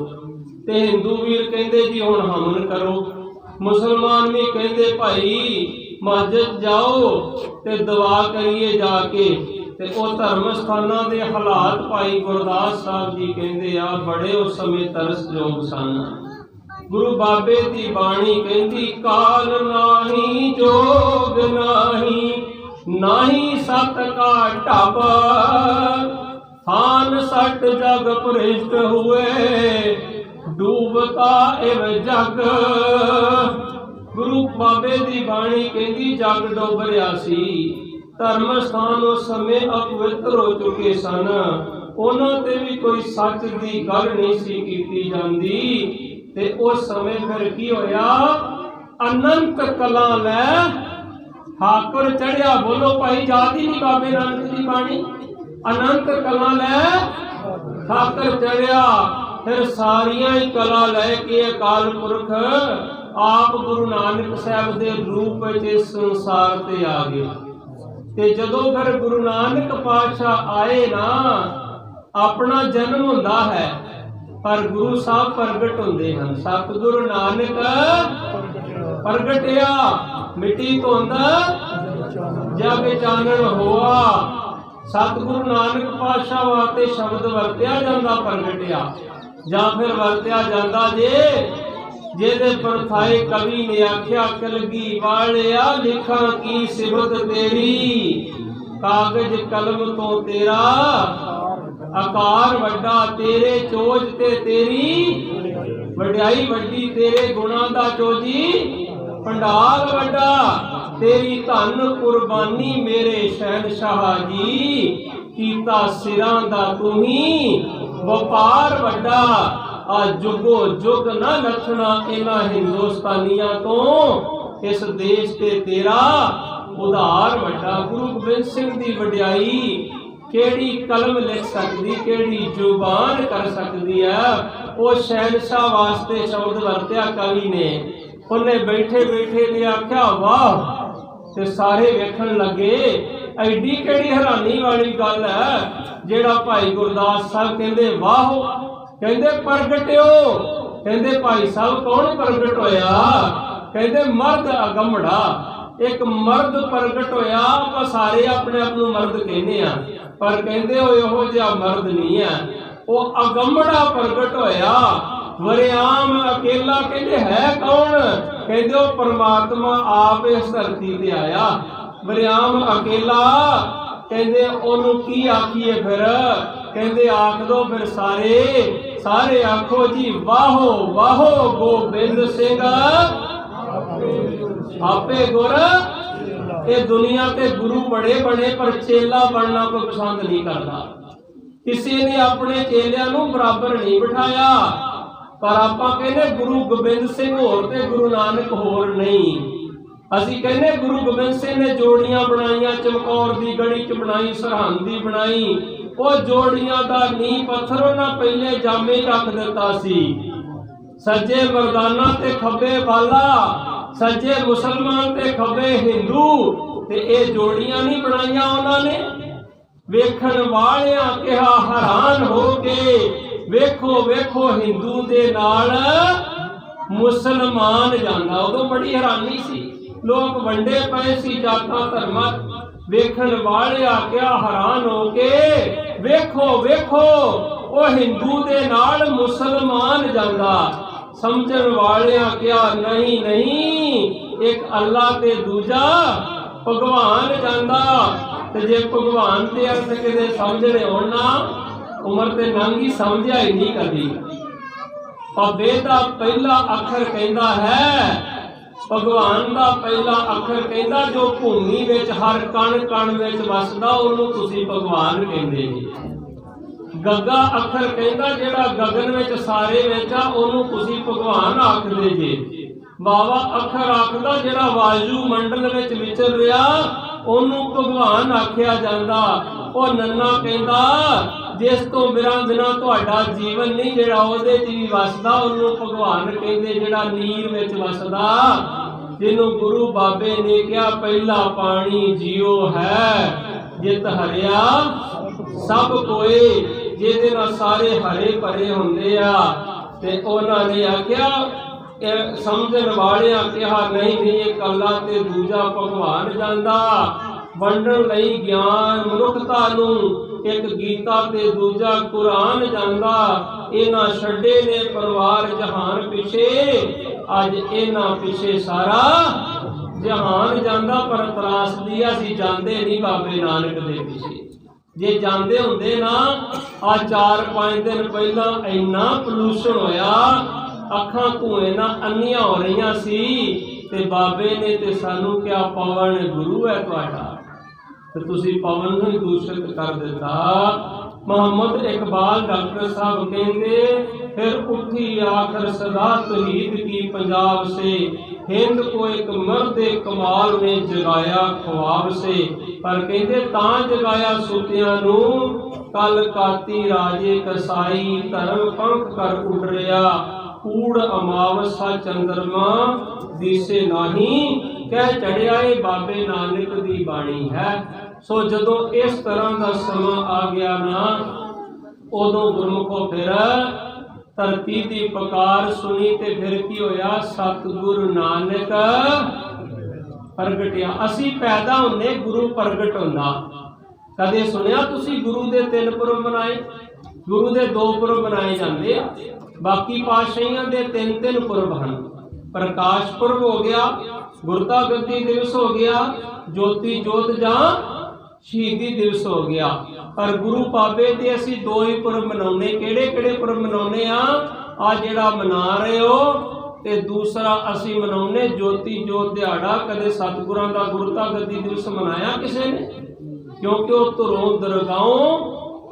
ते हिंदू वीर कहंदे जी हुण हवन करो, मुसलमान भी कहते भाई मस्जिद जाओ ते दुआ करिए जाके। ते ओ धर्म स्थानां दे हालात भाई गुरदास साहब जी कहते आ बड़े उस समय तरसयोग सन। गुरु बाबे दी बाणी कहती, काल नाही जोग नाही नाही सत का ढब, थान सट जग भ्रिष्ट हुए, डूबता इव जग। गुरु बाबे दी बाणी कहती जग डुब रहा सी, धर्म स्थान उस समय अपवित्र हो चुके सन, उन्हां ते भी कोई सच दी गल नहीं सी कीती जांदी। ते उस समय फिर की होया, अनंत कला लै ठाकुर चढ़िया। बोलो भाई याद ही नहीं बाबे नानक दी बाणी, अनंत कला लै ठाकुर चढ़िया। फिर सारियां ही कला लैके अकाल पुरख आप गुरु नानक साहब दे रूप इस संसार ते आ गए। ते जदों फिर गुरु नानक पातशाह आए ना, अपना जन्म हुंदा है पर गुरु साहब प्रगट हुंदे हन। सतगुरु नानक प्रगटिया, मिट्टी धुंद जग चानण होआ। सतगुरु नानक पातशाह वास्ते शब्द वरत्या जांदा प्रगटिया, जां फिर वरत्या जांदा जेदे परथाए कवि ने आख्या, कलगी वालिया लिखा की सिबत तेरी, कागज कलम तो तेरा आकार वड्डा, तेरे चोज ते तेरी वड्याई वड्डी, तेरे गुणा दा चोजी पंडाल वड्डा, तेरी धन कुर्बानी मेरे शहनशाह जी, कीता सिरां दा तुही वपार वड्डा। आ जुगो जुग न लथना इन्हां हिंदुस्तानियां तो, इस देश ते तेरा उधार वड्डा। गुरु गोबिंद सिंह दी वड्याई केड़ी कलम लिख सकदी, केड़ी जुबान कर सकदी है। वो शहनशाह वास्ते शब्द वरत्या कवि ने, उन्हें बैठे बैठे ने आख्या वाह, ते सारे वेखण लगे एडी केड़ी हैरानी वाली गल है। जेड़ा भाई गुरदास साहब कहंदे वाह, कहंदे प्रगटियो, कहंदे भाई साहब कौन प्रगट होया, कहंदे मर्द अगमड़ा। एक मर्द प्रगट होया, आपां सारे अपने आप नूं मर्द कहने आ, पर कहंदे हो इहो जिहा मर्द नहीं है, वो अगमड़ा प्रगट होया। वरियाम अकेला कहंदे है कौन, कहंदे वो परमात्मा आप इस धरती ते आया। वरियाम अकेला कहंदे ओनू की आखीए फिर, कहंदे आख दो फिर सारे सारे आखो जी वाहो वाहो गोबिंद सिंह आपे गुर। ये दुनिया ते गुरु बड़े बने पर चेला बनना कोई पसंद नहीं करता। किसी ने अपने चेलियां नूं बराबर नहीं बिठाया, पर आपां कहने गुरु गोबिंद सिंह होर ते गुरु नानक होर नहीं। असीं कहने गुरु गोबिंद सिंह ने जोड़ियां बनाईयां, चमकौर दी गढ़ी च बनाई, सरहंद दी बनाई। वो जोड़ियां दा नींह पत्थर उन्हां पहले जामे रख दिता सी। सज्जे मरदाना ते खब्बे बाला, सज्जे मुसलमान ते खब्बे हिंदू, ते ये जोड़ियां नहीं बनाईयां उन्होंने। वेखण वालियां कहा हैरान हो के, वेखो वेखो हिंदू दे नाल मुसलमान जांदा। उदों बड़ी हैरानी सी, लोग वंडे पए सी जातां धर्मां। वेखण वाले आख्या हैरान हो के, वेखो वेखो वो हिंदू दे नाल मुसलमान जांदा। समझण वाले आख्या नहीं नहीं, एक अल्लाह ते दूजा भगवान जांदा। ते जे भगवान ते अर्थ किते समझणे होण ना, उमर ते नंगी समझिया ही नहीं कदी। पाबे दा पहला अखर कहंदा है, भगवान दा पहला अखर कहंदा जो भूमि विच हर कण कण विच वसदा ओनू तुसीं भगवान कहंदे जी। गग्गा अखर कहंदा जेड़ा गगन विच सारे विच आ ओनू तुसीं भगवान आखदे जी। बावा अखर आखदा जेड़ा वायु मंडल विच विचर रिहा ओनू भगवान आख्या जांदा। ओ नन्ना कहंदा जिस तो बिना तुहाडा जीवन नहीं, जेड़ा ओहदे च भी वसदा ओनू भगवान कहंदे। जेड़ा नीर विच वसदा, जिन्हों गुरु बाबे ने कहा पहला पानी जियो है, जित हरिया सब कोई, जिहदे नाल सारे हरे भरे हुंदे आ। ते उन्हां ने आख्या समझण वालियां कहा नहीं नहीं, एक अल्लाह ते दूजा भगवान जांदा। वंडण लई ज्ञान मनुखता नूं एक गीता ते दूजा कुरान जांदा। इन्हां छड्डे ने परिवार जहान पिछे, अज इन्हां पिछे सारा जहान जांदा पर तरासदी असीं जांदे नहीं बाबे नानक दे पिछे। जे जांदे हुंदे ना आ 4-5 दिन पहला इन्ना पलूशन होया, अखां धुएं नाल अन्नियां हो रहीआं सी ते बाबे ने ते सानू क्या पवन गुरु है तुहाडा, ते तुसीं पवन नूं दूषित कर दिता। मोहम्मद इकबाल डॉक्टर साहब कहते, फिर उठी आखिर सदा तौहीद की पंजाब से, हिंद को एक मर्दे कमाल ने जगाया ख्वाब से। पर कहते तां जगाया सुतियां नूं, कल काती राजे कसाई, धर्म पंख कर उड़ रिया, कूड़ अमावसा चंद्रमा दिसे नाही, कह चढ़िया ये बाबे नानक दी बाणी है। सो जदों इस तरह का समा आ गया ना, उदों गुरमुखो फिर धरती की पुकार सुनी ते फिर की होया, सतगुरु नानक प्रगटिया। असी पैदा होने गुरु प्रगट होंदा। कदे सुनिया तुसी गुरु दे 3 पुरब मनाए? गुरु दे 2 पुरब मनाए जाते आ, बाकी पातशाहियां दे 3-3 पुरब हैं। प्रकाश पुरब हो गया, गुरता गद्दी दिवस हो गया, ज्योति जोत जां शहीदी दिवस हो गया। पर गुरु बाबे दे असी 2 ही पुरब मनाउने। केड़े-केड़े पुरब मनाउने आ जेड़ा मना रहे हो, ते दूसरा असी मनाउने ज्योति जोत दिहाड़ा। कदे सतगुरां दा गुरता गद्दी दिवस मनाया किसे ने? क्योंकि वो धुरों दरगाहों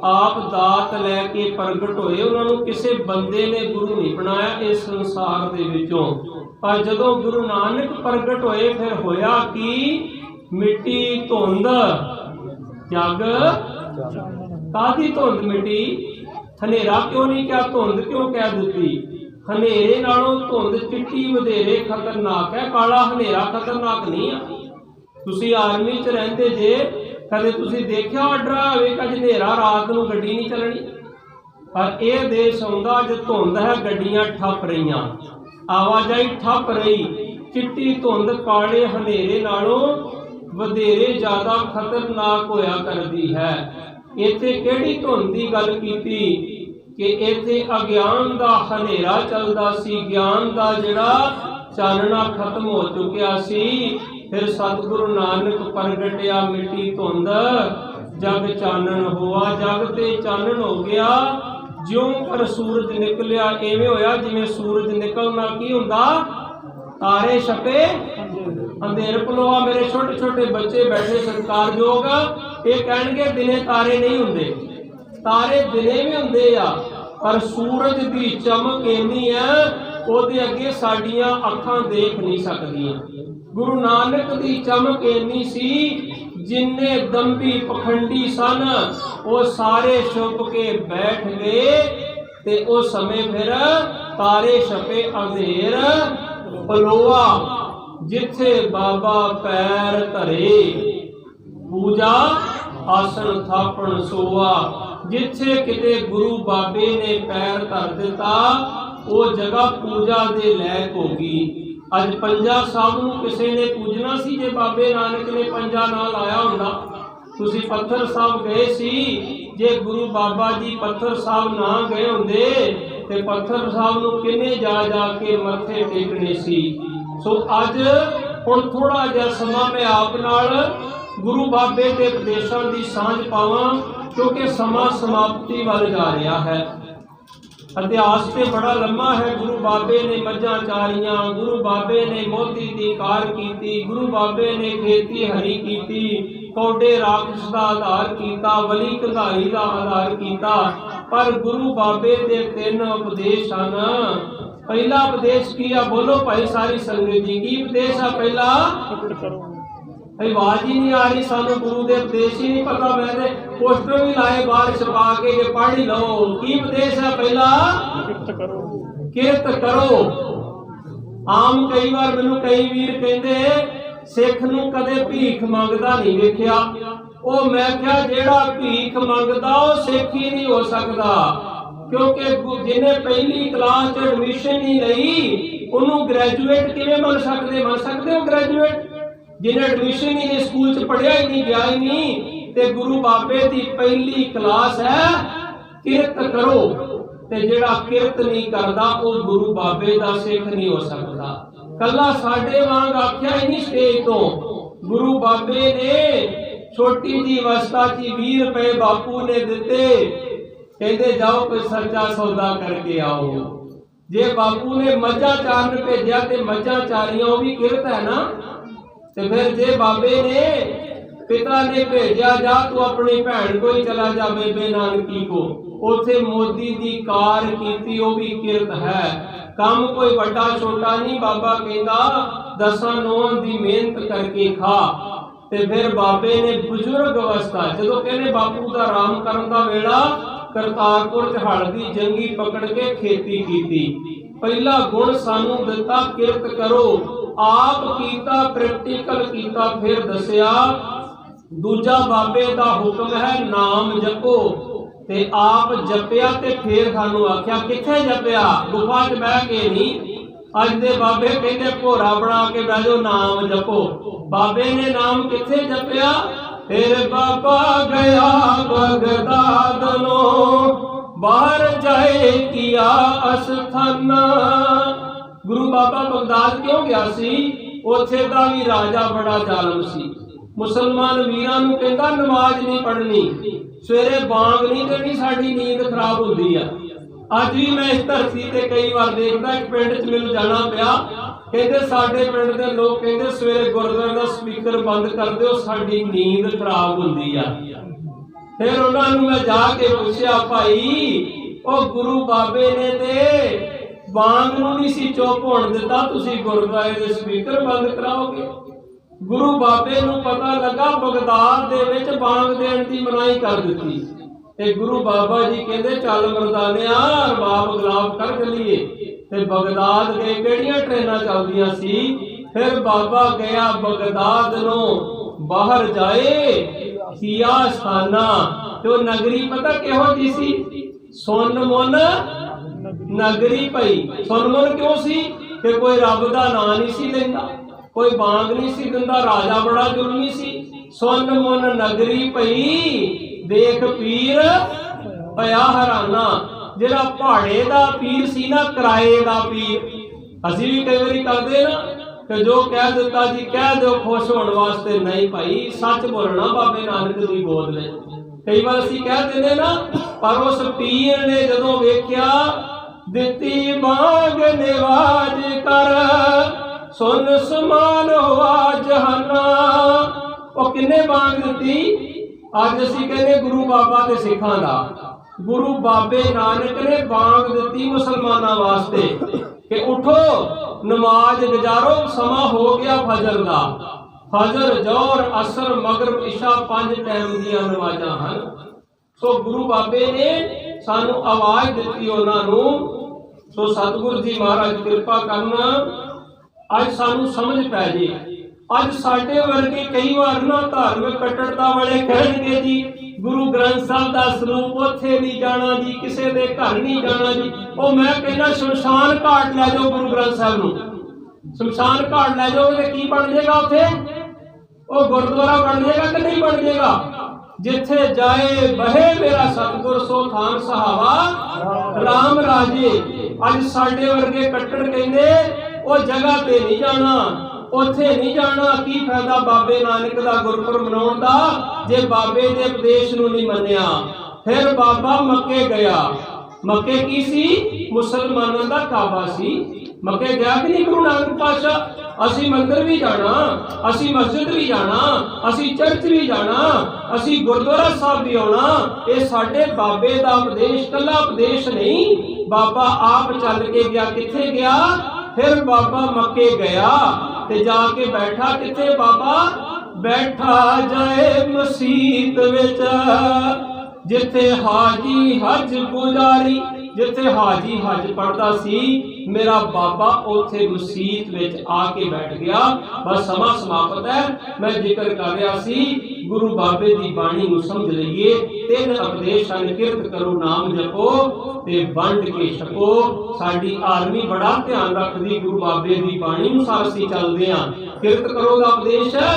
आप दात लैके प्रगट होए, उन्होंने किसी बंदे ने गुरु नहीं बनाया इस संसार दे विचों। पर जदों गुरु नानक प्रगट होए फिर होया कि मिट्टी धुंध जग कादी धुंध मिट्टी, हनेरा क्यों नहीं क्या धुंध क्यों कह दी? हनेरे नालों धुंध चिट्टी वधेरे खतरनाक है, काला हनेरा खतरनाक नहीं है। तुसी आर्मी च रहिंदे जे, कदे तुसी देखिया डरा होवेगा ज हनेरा रात नूं गड्डी नहीं चलनी। पर यह देश आउंदा ज धुंध है, गड्डियां ठप रहीआं, आवाजाही ठप रही, चिट्टी धुंध काले हनेरे नालों वधेरे ज़्यादा खतरनाक होया करदी है। इत्थे किहड़ी धुंध की गल कीती कि इत्थे अज्ञान दा हनेरा चलदा सी, ज्ञान दा जिहड़ा चानना खत्म हो चुकिया सी। फिर सतगुरु नानक प्रगटिया, मिट्टी धुंध जग चानन हुआ, जग ते चानन हो गया। ज्यों पर सूरज निकलिया इवें होया जिवें सूरज निकलना की हुंदा, तारे छपे अंधेर पलोआ। मेरे छोटे छोटे बच्चे बैठे संस्कार योग, ये कहणगे दिने तारे नहीं हुंदे, तारे दिने भी हुंदे आ, पर सूरज की चमक इन्नी है ਉਹਦੇ ਅੱਗੇ ਸਾਡੀਆਂ ਅੱਖਾਂ ਦੇਖ ਨਹੀਂ ਸਕਦੀਆਂ। गुरु नानक की चमक इन्नी सी, जिन्ने दंभी पखंडी सन वो सारे छुप के बैठ गए, ते उस समय फिर तारे छपे अंधेर पलोआ। जिथे बाबा पैर धरे पूजा आसन थापण सोआ। जिथे किते गुरु बाबे ने पैर धर दिता वो जगह पूजा दे लैक होगी। अज पंजा साहब नूं किसी ने पूजना सी, जे बाबे नानक ने पंजा ना लाया हुंदा। तुसी पत्थर साहब गए सी, जे गुरु बाबा जी पत्थर साहब ना गए हुंदे ते पत्थर साहब नूं किन्ने जा जा के मत्थे टेकने सी। सो अज हुण थोड़ा जिहा समा मैं आप नाल गुरु बाबे के उपदेशों की सांझ पावां, क्योंकि समा समाप्ति वाल जा रहा है। इतिहास से बड़ा लम्मा है। गुरु बाबे ने मझां चारियां, गुरु बाबे ने मोती दी कार की, गुरु बाबे ने खेती हरी की, कौडे राक्षस का आधार किया, वली कंधारी का आधार किया। पर गुरु बाबे के 3 उपदेश हैं। पहला उपदेश किया, बोलो भाई सारी संगत जी, की उपदेश है पहला? आवाज ही नहीं आ रही सानू, गुरु के उपदेश ही नहीं पता। मैंने पोस्टर भी लाए बाहर छपा के, ये पढ़ ही लो। की उपदेश है पहला? किरत करो। आम कई बार मैनू कई वीर कहते सिख नूं कदे भीख मंगदा नहीं वेखिया। ओ मैं क्या जेड़ा भीख मंगदा वो सिख ही नहीं हो सकता, क्योंकि जिन्हें पहली क्लास च एडमिशन नहीं लई उन्होंने ग्रैजुएट किवें बन सकते? बन सकते हो ग्रैजुएट? जिन्हें एडमिशन ही नहीं, स्कूल च पढ़िया ही नहीं, गया ही नहीं। ते गुरु बाबे की पहली क्लास है किरत करो। ते जेड़ा किरत नहीं करता वो गुरु बाबे का सिख नहीं हो सकता। कला साडे वांग आख्या ही नहीं स्टेज तो। गुरु बाबे ने छोटी जी अवस्था च 20 रुपए बापू ने दिते, कहते जाओ कोई सच्चा सौदा करके आओ। जे बापू ने मझा चारन भेजा ते मझा चारियां भी किरत है ना। ते फिर जे बाबे ने पिता ने भेजा जा तू अपनी भैन को ही चला जा बेबे नानकी को, उथे मोदी दी कार कीती वो भी किरत है। काम कोई बड़ा छोटा नहीं। बाबा कहता 10 नौं दी मेहनत करके खा। ते फिर बाबे ने बुजुर्ग अवस्था जो कहने बापू का आराम करन दा वेला करतारपुर च हल्दी जंगी पकड़ के खेती कीती। पहला गुण सानू दिता किरत करो, आप कीता प्रैक्टिकल कीता फिर दसिया। दूजा बाबे दा हुक्म है नाम जपो, ते आप जपिया ते फिर सानू आख्या किथे जपिया, गुफा च बह के नहीं। अज दे बाबे कहते भोरा बना के बह जाओ नाम जपो। बाबे ने नाम किथे जपिया। फिर बाबा गया बगदाद नो, बाहर जाए किया अस्थाना। गुरु बाबा बगदाद क्यों गया सी? उथे दा भी राजा बड़ा जालम सी। मुसलमान वीरां नूं कहंदा नमाज नहीं पढ़नी, सवेरे बांग नहीं देनी, साडी नींद खराब होंदी है। अज भी मैं इस धरती ते कई बार देखदा, एक पिंड च मैनूं जाना पिया, कहंदे साडे पिंड दे लोग कहंदे सवेरे गुरुद्वारे दा स्पीकर बंद कर दिओ, साडी नींद खराब होंदी है। फिर उन्हां नूं मैं जाके पुछया भाई ओ गुरु बाबे ने ते बांग नूं नहीं सी चुप होण दिता, तुसीं गुरुद्वारे दे स्पीकर बंद कराओगे। गुरु बाबे नूं पता लगा बगदाद दे विच बांग देण दी मनाही कर दित्ती। ते गुरु बाबा जी कहंदे चल मर्दानिया रबाब गुलाब कर चलीए। ते बगदाद गए, किहड़ियां ट्रेनां चलदियां सी। फिर बाबा गया बगदाद नूं, बाहर जाए किया स्थाना। तो नगरी पता किहो जी सी? सुन मुन नगरी पई। सुन मुन क्यों सी? कि कोई रब दा नां नहीं सी लैंदा, कोई बांग नहीं सी दिंदा, राजा बड़ा जुल्मी सी। सुन मुन नगरी पई, देख पीर पया हराना। जिहड़ा पहाड़े दा पीर सी ना, किराए दा पीर। असीं भी कई बारी करदे ना कि जो कह दिता जी कह दो खुश होने वास्ते, नहीं भाई सच बोलना बाबे नानक दी गोद में। कई बार असीं कह दिंदे ना, पर उस पीर ने जदों वेख्या दिती मांग निवाज कर, सुन समान हुआ जहाना। वो किन्ने मांग दिती? अज असीं कहने गुरु बाबा ते सिखां दा। गुरु बाबे नानक ने बांग दिती मुसलमानां वास्ते कि उठो नमाज गुजारो, समा हो गया फजर दा। फजर जोर असर मगरब इशा 5 टाइम दियां नमाजां हन। सो गुरु बाबे ने सानू आवाज दिती उन्हां नूं। सो सतगुरु जी महाराज कृपा करना अज सानू समझ पै जे। अज साडे वर्गे कई बार ना धार्मिक कट्टरता वाले कहणगे जी गुरु ग्रंथ साहब दा स्वरूप उत्थे नहीं जाना जी, किसी दे घर नहीं जाना जी। ओ मैं कहना शमशान घाट लै जाओ गुरु ग्रंथ साहब नूं, शमशान घाट लै जाओ ते की बन जाएगा उत्थे? ओ गुरुद्वारा बन जाएगा कि नहीं बन जाएगा? जिथे जाए बहे मेरा सतगुर सो थान सहावा राम राजे। अज साडे वर्गे कट्टड़ कहंदे ओ जगह ते नहीं जाना, उत्थे नहीं जाना। की फायदा बाबे नानक दा गुरपुरब मनाउण दा जे बाबे दे उपदेश नूं नहीं मन्निया। फिर बाबा मक्के गया। मक्के की सी? मुसलमानां दा काबा सी। मक्के गया कि नहीं गुरु नानक पातशाह? असी मंदिर भी जाना, असी मस्जिद भी जाना, असी चर्च भी जाना, असी गुरुद्वारा साहब भी आना। ये साडे बाबे दा उपदेश कला उपदेश नहीं। बाबा आप चल के गया। किथे गया? फिर बाबा मक्के गया ते जाके बैठा। किथे बाबा? बैठा जाए मसीत विच, जिथे हाजी हज गुजारी। जिथे हाजी हज पढ़ता सी मेरा बाबा उथे मसीत विच आके बैठ गया। बस समा समाप्त है। मैं जिक्र कर रहा सी गुरु बाबे दी बाणी नूं समझ लईए। 3 उपदेश हन, किरत करो, नाम जपो ते वंड के छको। साडी आर्मी बड़ा ध्यान रखदी गुरु बाबे दी बाणी नूं सार असीं चलदे हां। किरत करो दा उपदेश है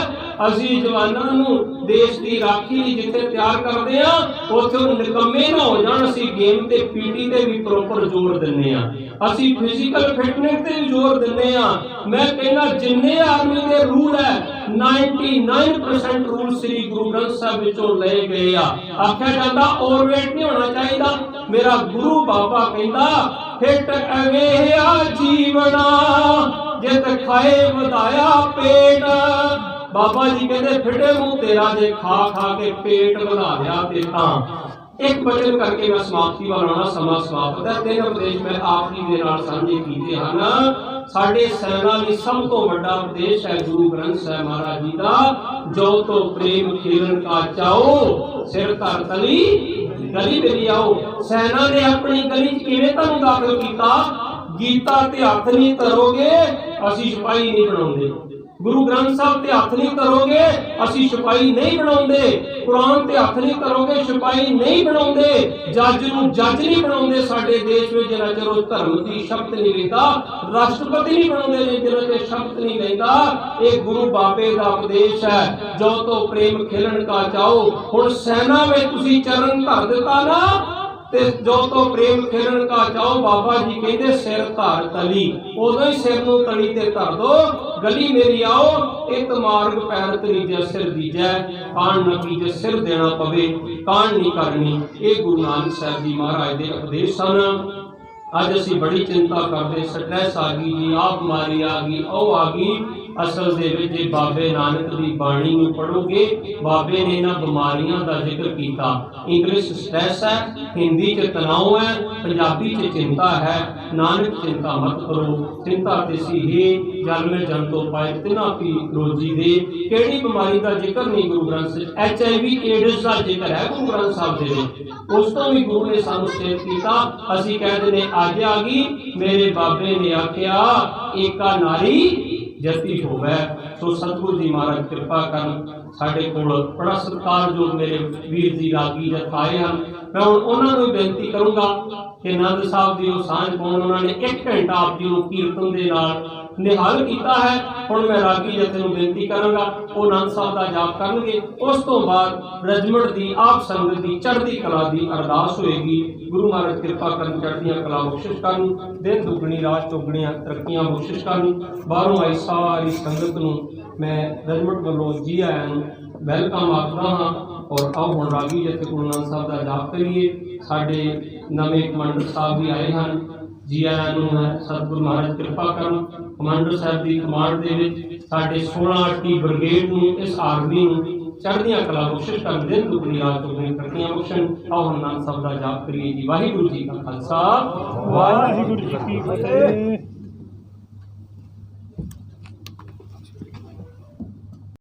ਅਸੀਂ ਜਵਾਨਾਂ ਨੂੰ ਦੇਸ਼ ਦੀ ਰਾਖੀ ਲਈ ਜਿੱਥੇ ਤਿਆਰ ਕਰਦੇ ਆ ਉੱਥੇ ਉਹ ਨਿਕੰਮੇ ਨਾ ਹੋ ਜਾਣ। ਅਸੀਂ ਗੇਮ ਤੇ ਪੀਟੀ ਤੇ ਵੀ ਪ੍ਰੋਪਰ ਜ਼ੋਰ ਦਿੰਨੇ ਆ, ਅਸੀਂ ਫਿਜ਼ੀਕਲ ਫਿਟਨੈਸ ਤੇ ਵੀ ਜ਼ੋਰ ਦਿੰਨੇ ਆ। ਮੈਂ ਕਹਿੰਦਾ ਜਿੰਨੇ ਆਰਮੀ ਦੇ ਰੂਲ ਹੈ 99% ਰੂਲ ਸ੍ਰੀ ਗੁਰੂ ਗ੍ਰੰਥ ਸਾਹਿਬ ਵਿੱਚੋਂ ਲਏ ਗਏ ਆ। ਆਖਿਆ ਜਾਂਦਾ ਓਵਰਵੇਟ ਨਹੀਂ ਹੋਣਾ ਚਾਹੀਦਾ। ਮੇਰਾ ਗੁਰੂ ਬਾਬਾ ਕਹਿੰਦਾ ਫਿੱਟ ਅਵੇਹਾ ਜੀਵਨਾ ਜਿਤ ਖਾਏ ਵਧਾਇਆ ਪੇਟ। ਬਾਬਾ ਜੀ ਕਹਿੰਦੇ ਫਿੱਟੇ ਮੂੰਹ ਤੇਰਾ ਜੇ ਖਾ ਖਾ ਕੇ ਪੇਟ ਵਧਾ ਲਿਆ ਤੇ ਤਾਂ। ਇੱਕ ਬਚਨ ਕਰਕੇ ਮੈਂ ਸਮਾਪਤੀ ਵੱਲ ਆਉਣਾ, ਸਮਾਂ ਸਮਾਪਤ ਹੈ। 3 ਉਪਦੇਸ਼ ਮੈਂ ਆਪ ਜੀ ਦੇ ਨਾਲ ਸਾਂਝੇ ਕੀਤੇ ਹਨ। ਸਾਡੇ ਸੈਨਾ ਲਈ ਸਭ ਤੋਂ ਵੱਡਾ ਉਪਦੇਸ਼ ਹੈ ਗੁਰੂ ਗ੍ਰੰਥ ਸਾਹਿਬ ਮਹਾਰਾਜ ਜੀ ਦਾ, ਜੋ ਤੋ ਪ੍ਰੇਮ ਖੇਲਣ ਕਾ ਚਾਓ ਸਿਰ ਧਰ ਤਲੀ ਗਲੀ ਮੇਰੀ ਆਓ। ਸੈਨਾ ਨੇ ਆਪਣੀ ਗਲੀ 'ਚ ਕਿਵੇਂ ਤੁਹਾਨੂੰ ਦਾਖਲ ਕੀਤਾ? ਗੀਤਾ ਤੇ ਹੱਥ ਨਹੀਂ ਧਰੋਗੇ ਅਸੀਂ ਸਿਪਾਹੀ ਨਹੀਂ ਬਣਾਉਂਦੇ, ਗੁਰੂ ਗ੍ਰੰਥ ਸਾਹਿਬ ਤੇ ਹੱਥ ਨਹੀਂ ਧਰੋਗੇ ਅਸੀਂ ਸਿਪਾਹੀ ਨਹੀਂ ਬਣਾਉਂਦੇ, ਕੁਰਾਨ ਤੇ ਹੱਥ ਨਹੀਂ ਧਰੋਗੇ ਸਿਪਾਹੀ ਨਹੀਂ ਬਣਾਉਂਦੇ, ਜੱਜ ਨੂੰ ਜੱਜ ਨਹੀਂ ਬਣਾਉਂਦੇ ਸਾਡੇ ਦੇਸ਼ ਵਿੱਚ ਜਿੰਨਾ ਚਿਰ ਉਹ ਧਰਮ ਦੀ ਸ਼ਬਦ ਨਹੀਂ ਲੈਂਦਾ, ਰਾਸ਼ਟਰਪਤੀ ਨਹੀਂ ਬਣਾਉਂਦੇ ਜਿੰਨਾ ਚਿਰ ਸ਼ਬਦ ਨਹੀਂ ਲੈਂਦਾ। ਇਹ ਗੁਰੂ ਬਾਬੇ ਦਾ ਉਪਦੇਸ਼ ਹੈ, ਜੋ ਤੋ ਪ੍ਰੇਮ ਖੇਲਣ ਕਾ ਚਾਓ। ਹੁਣ ਸੈਨਾ ਵਿੱਚ ਤੁਸੀਂ ਚਰਨ ਧਰ ਦਿੱਤਾ ਨਾ ਤੇ ਜੋ ਤੋ ਪ੍ਰੇਮ ਖੇਲਣ ਕਾ ਚਾਓ, ਬਾਬਾ ਜੀ ਕਹਿੰਦੇ ਸਿਰ ਧਰ ਤਲੀ, ਉਦੋਂ ਹੀ ਸਿਰ ਨੂੰ ਤਲੀ ਤੇ ਧਰ ਦੋ। ਗਲੀ ਮੇਰੀ ਆਓ ਇੱਕ ਮਾਰਗ ਪੈਰ ਤਰੀਜੈ ਸਿਰ ਦੀਜੈ, ਕਾਣ ਨਾ ਕੀਜੈ ਸਿਰ ਦੇਣਾ ਪਵੇ ਕਾਣ ਨਹੀਂ ਕਰਨੀ। ਇਹ ਗੁਰੂ ਨਾਨਕ ਸਾਹਿਬ ਜੀ ਮਹਾਰਾਜ ਦੇ ਉਪਦੇਸ਼ ਸਨ। ਅੱਜ ਅਸੀਂ ਬੜੀ ਚਿੰਤਾ ਕਰਦੇ, ਸਟ੍ਰੈਸ ਆ ਗਈ ਜੀ, ਆਹ ਬਿਮਾਰੀ ਆ ਗਈ, ਉਹ ਆ ਗਈ। ਅਸਲ ਦੇ ਵਿੱਚ ਜੇ ਬਾਬੇ ਨਾਨਕ ਦੀ ਬਾਣੀ ਨੂੰ ਪੜ੍ਹੋਗੇ, ਬਾਬੇ ਨੇ ਇਹਨਾਂ ਬਿਮਾਰੀਆਂ ਦਾ ਜ਼ਿਕਰ ਕੀਤਾ। ਇੰਗਲਿਸ਼ ਸਟ੍ਰੈਸ ਹੈ, ਹਿੰਦੀ 'ਚ ਤਣਾਅ ਹੈ, ਪੰਜਾਬੀ 'ਚ ਚਿੰਤਾ ਹੈ। ਨਾਨਕ ਚਿੰਤਾ ਮਤ ਕਰੋ, ਚਿੰਤਾ ਤੇ ਸੀ ਹੈ ਜਲ ਮੇ ਜਨ ਤੋਂ ਪਾਏ ਤਿਨਾ ਕੀ ਰੋਜੀ ਦੇ। ਕਿਹੜੀ ਬਿਮਾਰੀ ਦਾ ਜ਼ਿਕਰ ਨਹੀਂ ਗੁਰੂ ਗ੍ਰੰਥ ਸਾਹਿਬ? HIV ਏਡਸ ਦਾ ਜ਼ਿਕਰ ਹੈ ਗੁਰੂ ਗ੍ਰੰਥ ਸਾਹਿਬ ਦੇ ਵਿੱਚ, ਉਸ ਤੋਂ ਵੀ ਗੁਰੂ ਨੇ ਸਾਨੂੰ ਸੇਧ ਕੀਤਾ। ਅਸੀਂ ਕਹਿੰਦੇ ਨੇ ਅੱਜ ਆ ਗਈ, ਮੇਰੇ ਬਾਬੇ ਨੇ ਆਖਿਆ ਏਕਾ ਨਾਰੀ ਜਤੀ ਹੋਵੇ। ਸੋ ਸਤਿਗੁਰੂ ਜੀ ਮਹਾਰਾਜ ਕਿਰਪਾ ਕਰਨ। ਸਾਡੇ ਕੋਲ ਬੜਾ ਸਤਿਕਾਰਯੋਗ ਮੇਰੇ ਵੀਰ ਜੀ ਰਾਗੀ ਜਥ ਆਏ ਹਨ। ਮੈਂ ਹੁਣ ਉਹਨਾਂ ਨੂੰ ਬੇਨਤੀ ਕਰੂੰਗਾ ਕਿ ਆਨੰਦ ਸਾਹਿਬ ਦੀ ਉਹ ਸਾਂਝ ਪਾਉਣ। ਉਹਨਾਂ ਨੇ 1 ਘੰਟਾ ਆਪ ਜੀ ਨੂੰ ਕੀਰਤਨ ਦੇ ਨਾਲ ਨਿਹਾਲ ਕੀਤਾ ਹੈ। ਹੁਣ ਮੈਂ ਰਾਗੀ ਜਥੇ ਨੂੰ ਬੇਨਤੀ ਕਰਾਂਗਾ, ਉਹ ਆਨੰਦ ਸਾਹਿਬ ਦਾ ਜਾਪ ਕਰਨਗੇ। ਉਸ ਤੋਂ ਬਾਅਦ ਰਜਮਟ ਦੀ ਆਪ ਸੰਗਤ ਦੀ ਚੜ੍ਹਦੀ ਕਲਾ ਦੀ ਅਰਦਾਸ ਹੋਏਗੀ। ਗੁਰੂ ਮਹਾਰਾਜ ਕਿਰਪਾ ਕਰਨ, ਚੜ੍ਹਦੀਆਂ ਕਲਾ ਬਖਸ਼ਿਸ਼ ਕਰਨ, ਦਿਨ ਦੁਗਣੀ ਰਾਤ ਚੌਗਣੀਆਂ ਤਰੱਕੀਆਂ ਬਖਸ਼ਿਸ਼ ਕਰਨ। ਬਾਹਰੋਂ ਆਈ ਸਾਰੀ ਸੰਗਤ ਨੂੰ ਮੈਂ ਰਜਮਟ ਵੱਲੋਂ ਜੀ ਆਇਆਂ ਨੂੰ ਵੈਲਕਮ ਆਖਦਾ ਹਾਂ। ਔਰ ਆਓ ਹੁਣ ਰਾਗੀ ਜਥੇ ਗੁਰੂ ਨਾਨਕ ਸਾਹਿਬ ਦਾ ਜਾਪ ਕਰੀਏ। ਸਾਡੇ ਨਵੇਂ ਕਮਾਂਡਰ ਸਾਹਿਬ ਵੀ ਆਏ ਹਨ, ਜੀ ਆਇਆਂ ਨੂੰ ਸਤਿਗੁਰੂ ਮਹਾਰਾਜ ਕਿਰਪਾ ਕਰਨ। ਕਮਾਂਡਰ ਸਾਹਿਬ ਦੀ ਕਮਾਂਡ ਦੇ ਵਿੱਚ ਸਾਡੇ 16 ਟੀ ਬ੍ਰਿਗੇਡ ਨੂੰ, ਇਸ ਆਰਮੀ ਨੂੰ ਚੜ੍ਹਦੀਆਂ ਕਲਾ ਬਖਸ਼ਿਸ਼ ਕਰਨ, ਦਿਨ ਦੁਗਣੀ ਰਾਤ ਚੌਗਣੀ ਤਰੱਕੀਆਂ ਬਖਸ਼ਣ। ਆਓ ਹੁਣ ਨਾਨਕ ਸਾਹਿਬ ਦਾ ਜਾਪ ਕਰੀਏ ਜੀ। ਵਾਹਿਗੁਰੂ ਜੀ ਕਾ ਖਾਲਸਾ, ਵਾਹਿਗੁਰੂ ਜੀ ਕੀ ਫਤਿਹ।